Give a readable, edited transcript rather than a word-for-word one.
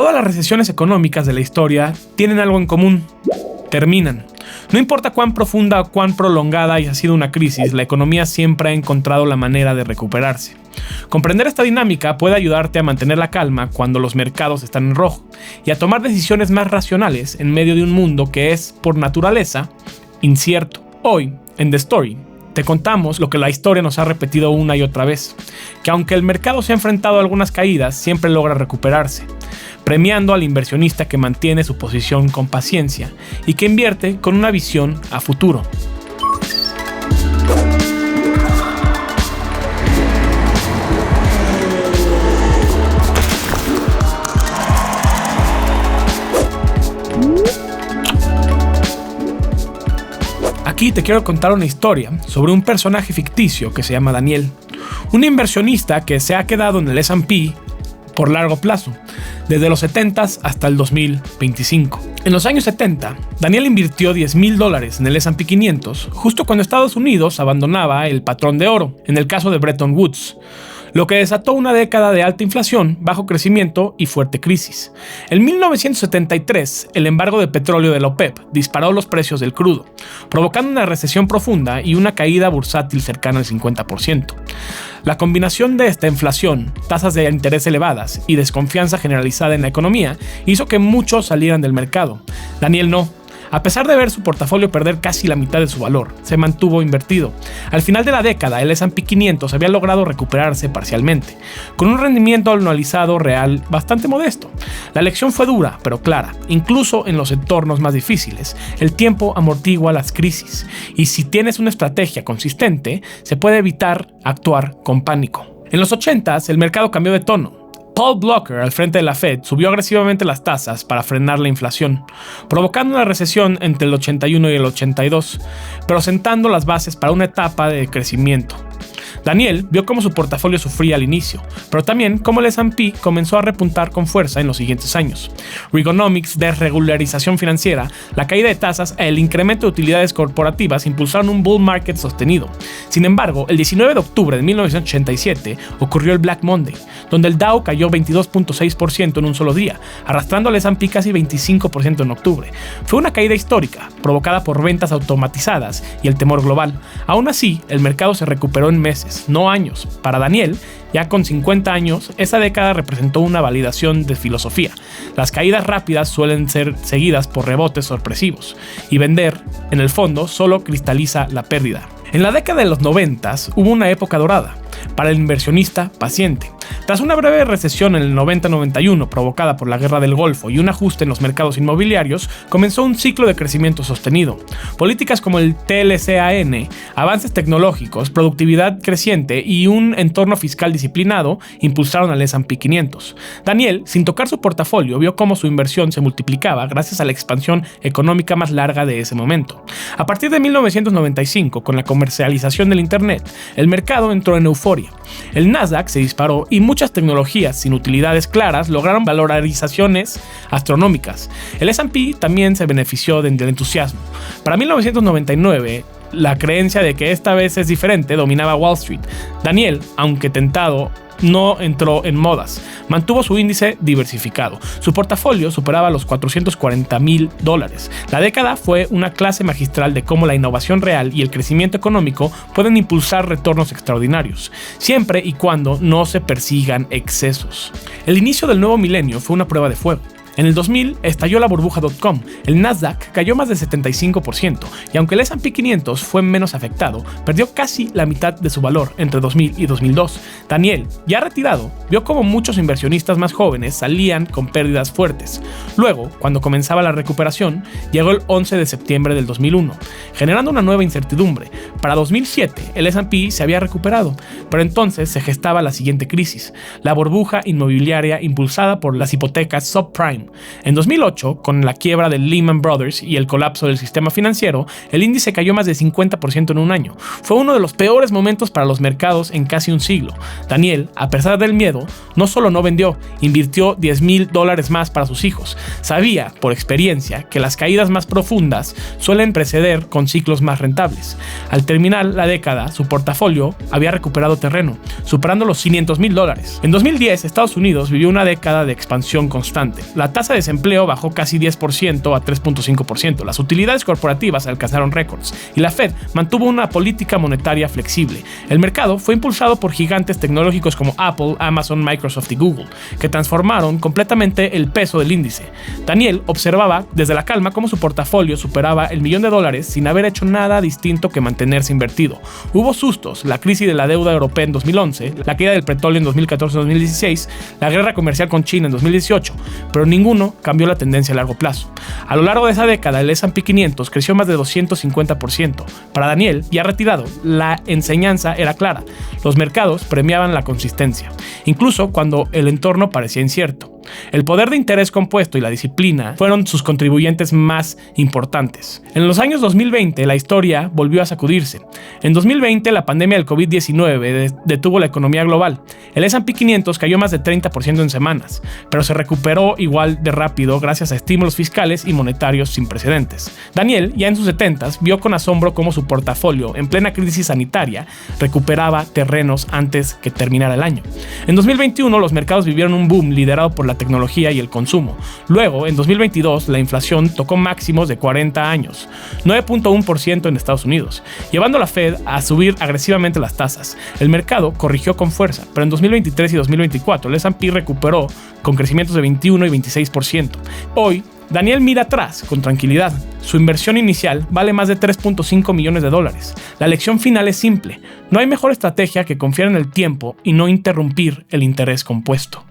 Todas las recesiones económicas de la historia tienen algo en común: terminan. No importa cuán profunda o cuán prolongada haya sido una crisis, la economía siempre ha encontrado la manera de recuperarse. Comprender esta dinámica puede ayudarte a mantener la calma cuando los mercados están en rojo y a tomar decisiones más racionales en medio de un mundo que es, por naturaleza, incierto. Hoy, en The Story, te contamos lo que la historia nos ha repetido una y otra vez, que aunque el mercado se ha enfrentado a algunas caídas, siempre logra recuperarse, premiando al inversionista que mantiene su posición con paciencia y que invierte con una visión a futuro. Aquí te quiero contar una historia sobre un personaje ficticio que se llama Daniel, un inversionista que se ha quedado en el S&P por largo plazo, desde los 70s hasta el 2025. En los años 70, Daniel invirtió $10,000 en el S&P 500 justo cuando Estados Unidos abandonaba el patrón de oro, en el caso de Bretton Woods, lo que desató una década de alta inflación, bajo crecimiento y fuerte crisis. En 1973, el embargo de petróleo de la OPEP disparó los precios del crudo, provocando una recesión profunda y una caída bursátil cercana al 50%. La combinación de esta inflación, tasas de interés elevadas y desconfianza generalizada en la economía hizo que muchos salieran del mercado. Daniel no. A pesar de ver su portafolio perder casi la mitad de su valor, se mantuvo invertido. Al final de la década, el S&P 500 había logrado recuperarse parcialmente, con un rendimiento anualizado real bastante modesto. La lección fue dura, pero clara. Incluso en los entornos más difíciles, el tiempo amortigua las crisis, y si tienes una estrategia consistente, se puede evitar actuar con pánico. En los 80s, el mercado cambió de tono. Paul Blocker, al frente de la Fed, subió agresivamente las tasas para frenar la inflación, provocando una recesión entre el 81 y el 82, pero sentando las bases para una etapa de crecimiento. Daniel vio cómo su portafolio sufría al inicio, pero también cómo el S&P comenzó a repuntar con fuerza en los siguientes años. Reaganomics, desregularización financiera, la caída de tasas e el incremento de utilidades corporativas impulsaron un bull market sostenido. Sin embargo, el 19 de octubre de 1987 ocurrió el Black Monday, donde el Dow cayó 22.6% en un solo día, arrastrando al S&P casi 25% en octubre. Fue una caída histórica, provocada por ventas automatizadas y el temor global. Aún así, el mercado se recuperó en meses, no años. Para Daniel, ya con 50 años, esa década representó una validación de filosofía. Las caídas rápidas suelen ser seguidas por rebotes sorpresivos, y vender, en el fondo, solo cristaliza la pérdida. En la década de los 90s hubo una época dorada para el inversionista paciente. Tras una breve recesión en el 90-91 provocada por la Guerra del Golfo y un ajuste en los mercados inmobiliarios, comenzó un ciclo de crecimiento sostenido. Políticas como el TLCAN, avances tecnológicos, productividad creciente y un entorno fiscal disciplinado impulsaron al S&P 500. Daniel, sin tocar su portafolio, vio cómo su inversión se multiplicaba gracias a la expansión económica más larga de ese momento. A partir de 1995, con la comercialización del Internet, el mercado entró en euforia. El Nasdaq se disparó y muchas tecnologías sin utilidades claras lograron valorizaciones astronómicas. El S&P también se benefició del entusiasmo. Para 1999, la creencia de que esta vez es diferente dominaba Wall Street. Daniel, aunque tentado, no entró en modas, mantuvo su índice diversificado. Su portafolio superaba los $440,000. La década fue una clase magistral de cómo la innovación real y el crecimiento económico pueden impulsar retornos extraordinarios, siempre y cuando no se persigan excesos. El inicio del nuevo milenio fue una prueba de fuego. En el 2000 estalló la burbuja.com, el Nasdaq cayó más del 75% y aunque el S&P 500 fue menos afectado, perdió casi la mitad de su valor entre 2000 y 2002. Daniel, ya retirado, vio cómo muchos inversionistas más jóvenes salían con pérdidas fuertes. Luego, cuando comenzaba la recuperación, llegó el 11 de septiembre del 2001, generando una nueva incertidumbre. Para 2007, el S&P se había recuperado, pero entonces se gestaba la siguiente crisis, la burbuja inmobiliaria impulsada por las hipotecas subprime. subprime. En 2008, con la quiebra de Lehman Brothers y el colapso del sistema financiero, el índice cayó más de 50% en un año. Fue uno de los peores momentos para los mercados en casi un siglo. Daniel, a pesar del miedo, no solo no vendió, invirtió $10,000 más para sus hijos. Sabía, por experiencia, que las caídas más profundas suelen preceder con ciclos más rentables. Al terminar la década, su portafolio había recuperado terreno, superando los $500,000. En 2010, Estados Unidos vivió una década de expansión constante. La tasa de desempleo bajó casi 10% a 3.5%. Las utilidades corporativas alcanzaron récords y la Fed mantuvo una política monetaria flexible. El mercado fue impulsado por gigantes tecnológicos como Apple, Amazon, Microsoft y Google, que transformaron completamente el peso del índice. Daniel observaba desde la calma cómo su portafolio superaba el $1,000,000 sin haber hecho nada distinto que mantenerse invertido. Hubo sustos, la crisis de la deuda europea en 2011, la caída del petróleo en 2014-2016, la guerra comercial con China en 2018, pero ninguno cambió la tendencia a largo plazo. A lo largo de esa década, el S&P 500 creció más de 250%. Para Daniel, ya retirado, la enseñanza era clara. Los mercados premiaban la consistencia, incluso cuando el entorno parecía incierto. El poder de interés compuesto y la disciplina fueron sus contribuyentes más importantes. En los años 2020, la historia volvió a sacudirse. En 2020, la pandemia del COVID-19 detuvo la economía global. El S&P 500 cayó más de 30% en semanas, pero se recuperó igual de rápido gracias a estímulos fiscales y monetarios sin precedentes. Daniel, ya en sus 70s, vio con asombro cómo su portafolio, en plena crisis sanitaria, recuperaba terrenos antes que terminara el año. En 2021, los mercados vivieron un boom liderado por la tecnología y el consumo. Luego, en 2022, la inflación tocó máximos de 40 años, 9.1% en Estados Unidos, llevando a la Fed a subir agresivamente las tasas. El mercado corrigió con fuerza, pero en 2023 y 2024 el S&P recuperó con crecimientos de 21 y 26%. Hoy, Daniel mira atrás con tranquilidad. Su inversión inicial vale más de $3.5 millones. La lección final es simple: no hay mejor estrategia que confiar en el tiempo y no interrumpir el interés compuesto.